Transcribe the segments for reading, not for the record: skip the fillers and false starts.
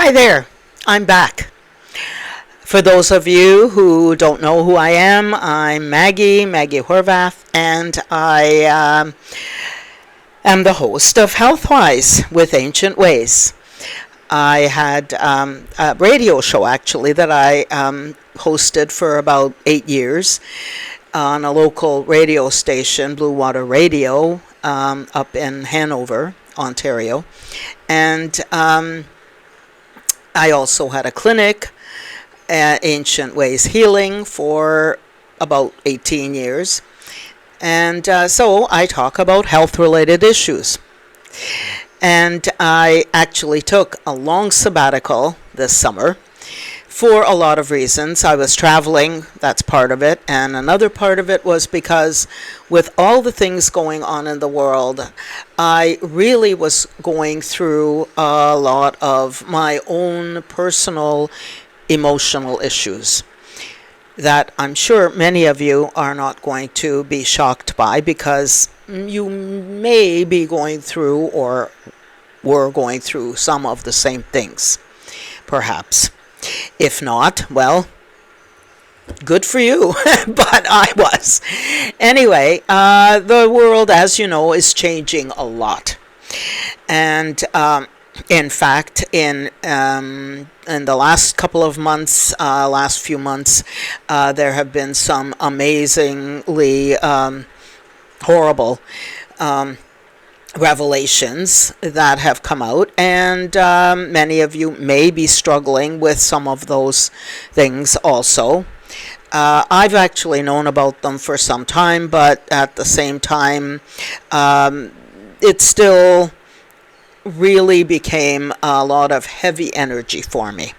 Hi there, I'm back. For those of you who don't know who I am, I'm Maggie Horvath, and I am the host of Healthwise with Ancient Ways. I had a radio show actually that I hosted for about 8 years on a local radio station, Blue Water Radio, up in Hanover, Ontario. And I also had a clinic at Ancient Ways Healing for about 18 years. And so I talk about health-related issues. And I actually took a long sabbatical this summer for a lot of reasons. I was traveling, that's part of it, and another part of it was because with all the things going on in the world, I really was going through a lot of my own personal emotional issues that I'm sure many of you are not going to be shocked by, because you may be going through or were going through some of the same things, perhaps. If not, well, good for you, but I was. Anyway, the world, as you know, is changing a lot. And in fact, in the last couple of months, last few months, there have been some amazingly horrible revelations that have come out, and many of you may be struggling with some of those things also. I've actually known about them for some time, but at the same time, it still really became a lot of heavy energy for me.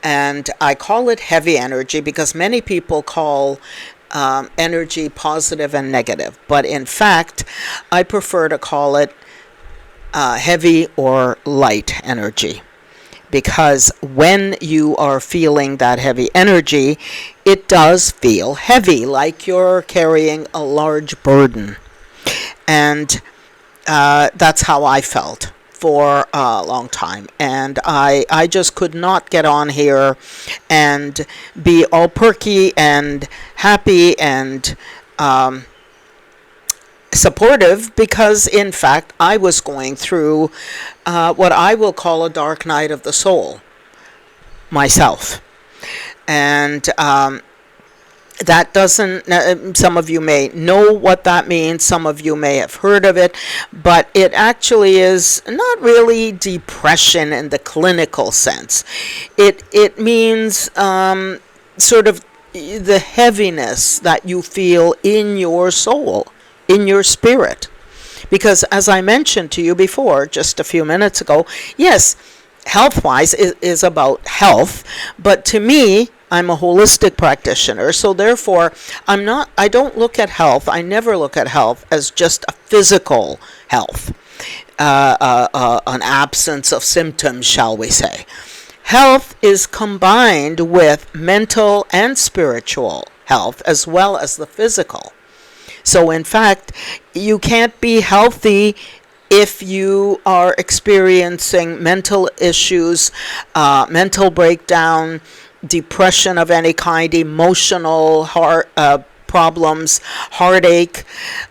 And I call it heavy energy because many people call energy positive and negative, but in fact I prefer to call it heavy or light energy, because when you are feeling that heavy energy, it does feel heavy, like you're carrying a large burden. And that's how I felt for a long time, and I just could not get on here and be all perky and happy and supportive, because in fact I was going through what I will call a dark night of the soul myself. And that doesn't, some of you may know what that means, some of you may have heard of it, but it actually is not really depression in the clinical sense. It means sort of the heaviness that you feel in your soul, in your spirit. Because as I mentioned to you before, just a few minutes ago, yes, Healthwise is about health, but to me, I'm a holistic practitioner, so therefore I don't look at health, I never look at health as just a physical health, an absence of symptoms, shall we say. Health is combined with mental and spiritual health as well as the physical. So in fact, you can't be healthy if you are experiencing mental issues, mental breakdown, depression of any kind, emotional heart problems, heartache,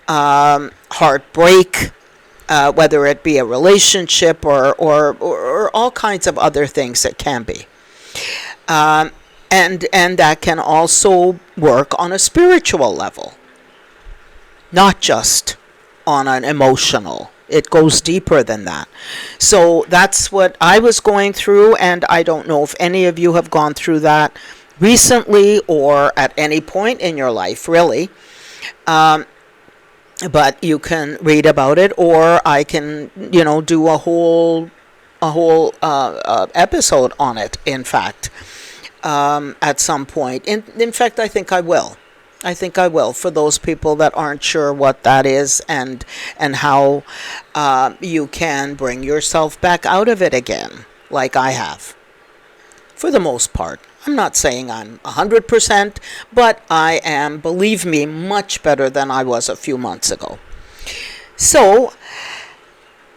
heartbreak, whether it be a relationship or all kinds of other things that can be. And that can also work on a spiritual level, not just on an emotional. It goes deeper than that. So that's what I was going through, and I don't know if any of you have gone through that recently or at any point in your life, really. But you can read about it, or I can, do a whole episode on it, in fact, at some point. In fact, I think I will. For those people that aren't sure what that is and how you can bring yourself back out of it again, like I have. For the most part. I'm not saying I'm 100%, but I am, believe me, much better than I was a few months ago. So,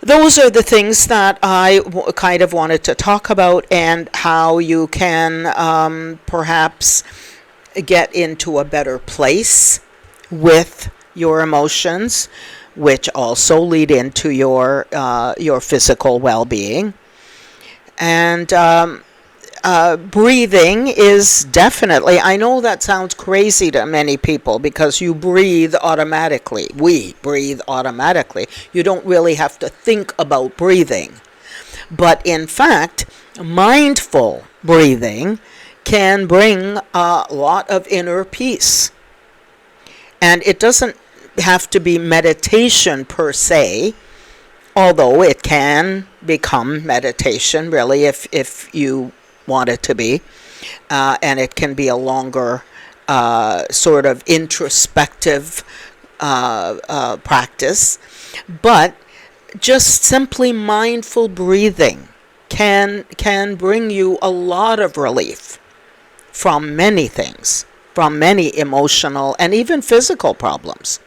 those are the things that I kind of wanted to talk about, and how you can perhaps get into a better place with your emotions, which also lead into your physical well-being. And breathing is definitely, I know that sounds crazy to many people, because you breathe automatically. We breathe automatically. You don't really have to think about breathing. But in fact, mindful breathing can bring a lot of inner peace. And it doesn't have to be meditation per se, although it can become meditation really if you want it to be, and it can be a longer sort of introspective practice. But just simply mindful breathing can bring you a lot of relief from many things, from many emotional and even physical problems.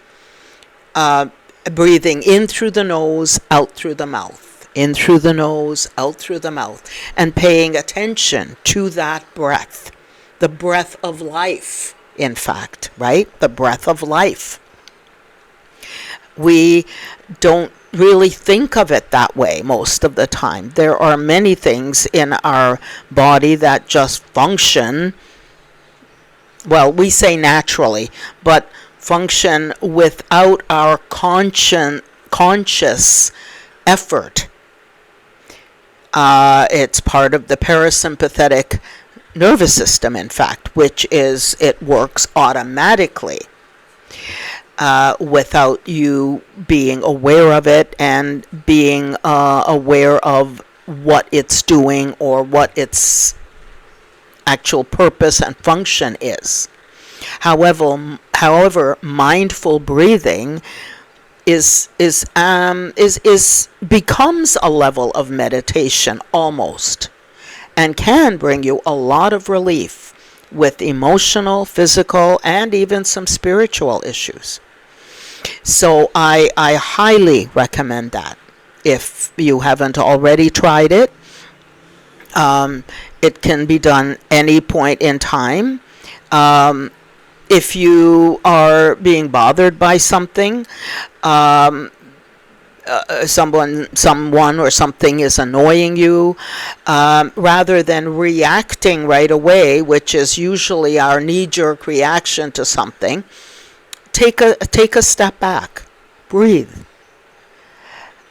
Breathing in through the nose, out through the mouth. In through the nose, out through the mouth, and paying attention to that breath, the breath of life, in fact, right? The breath of life. We don't really think of it that way most of the time. There are many things in our body that just function, well, we say naturally, but function without our conscious effort. It's part of the parasympathetic nervous system, in fact, which is, it works automatically without you being aware of it and being aware of what it's doing or what its actual purpose and function is. However, mindful breathing is becomes a level of meditation almost, and can bring you a lot of relief with emotional, physical, and even some spiritual issues. So I highly recommend that if you haven't already tried it. It can be done any point in time. If you are being bothered by something, someone or something is annoying you, rather than reacting right away, which is usually our knee-jerk reaction to something, take a step back, breathe.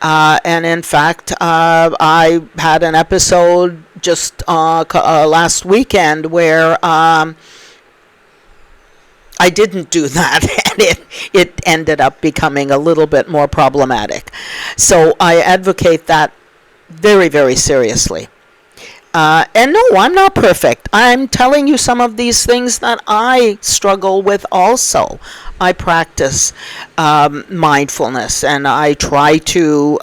And in fact, I had an episode just last weekend where I didn't do that, and it ended up becoming a little bit more problematic. So I advocate that very, very seriously. And no, I'm not perfect. I'm telling you some of these things that I struggle with also. I practice mindfulness, and I try to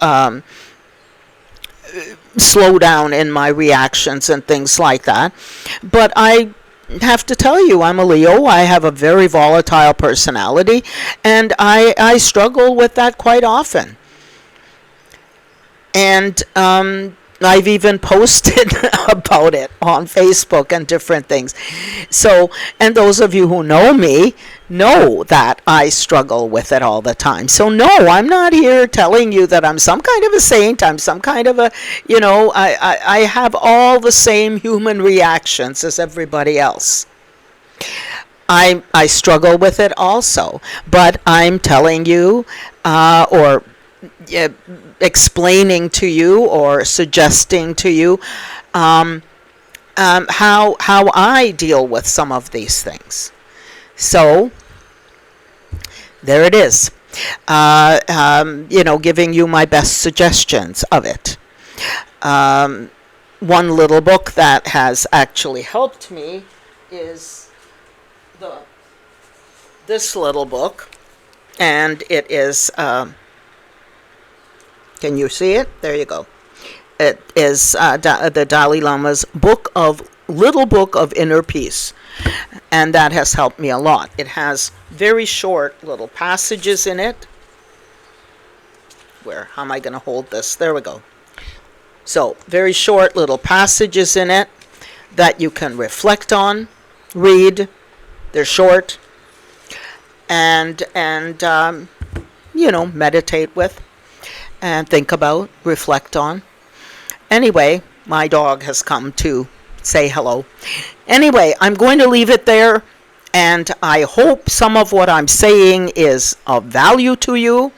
slow down in my reactions and things like that. But I have to tell you, I'm a Leo. I have a very volatile personality, and I struggle with that quite often. And I've even posted about it on Facebook and different things. So, and those of you who know me know that I struggle with it all the time. So no, I'm not here telling you that I'm some kind of a saint. I'm some kind of a, I have all the same human reactions as everybody else. I struggle with it also, but I'm telling you, or explaining to you or suggesting to you how I deal with some of these things. So there it is. Giving you my best suggestions of it. One little book that has actually helped me is this little book, and it is. Can you see it? There you go. It is the Dalai Lama's Little Book of Inner Peace, and that has helped me a lot. It has very short little passages in it, software. How am I going to hold this? There we go. So, very short little passages in it that you can reflect on, read. They're short, and meditate with, and think about, reflect on. Anyway, my dog has come to say hello. Anyway, I'm going to leave it there, and I hope some of what I'm saying is of value to you.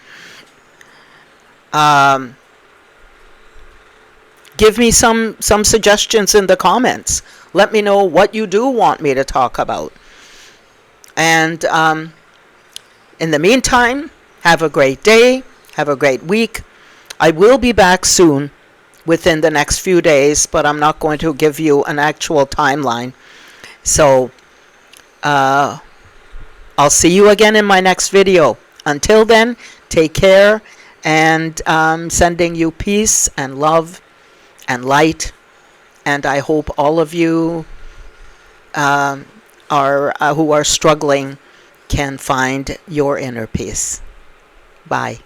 Give me some suggestions in the comments. Let me know what you do want me to talk about. And in the meantime, have a great day. Have a great week. I will be back soon, within the next few days, but I'm not going to give you an actual timeline. So I'll see you again in my next video. Until then, take care, and sending you peace and love and light. And I hope all of you who are struggling can find your inner peace. Bye.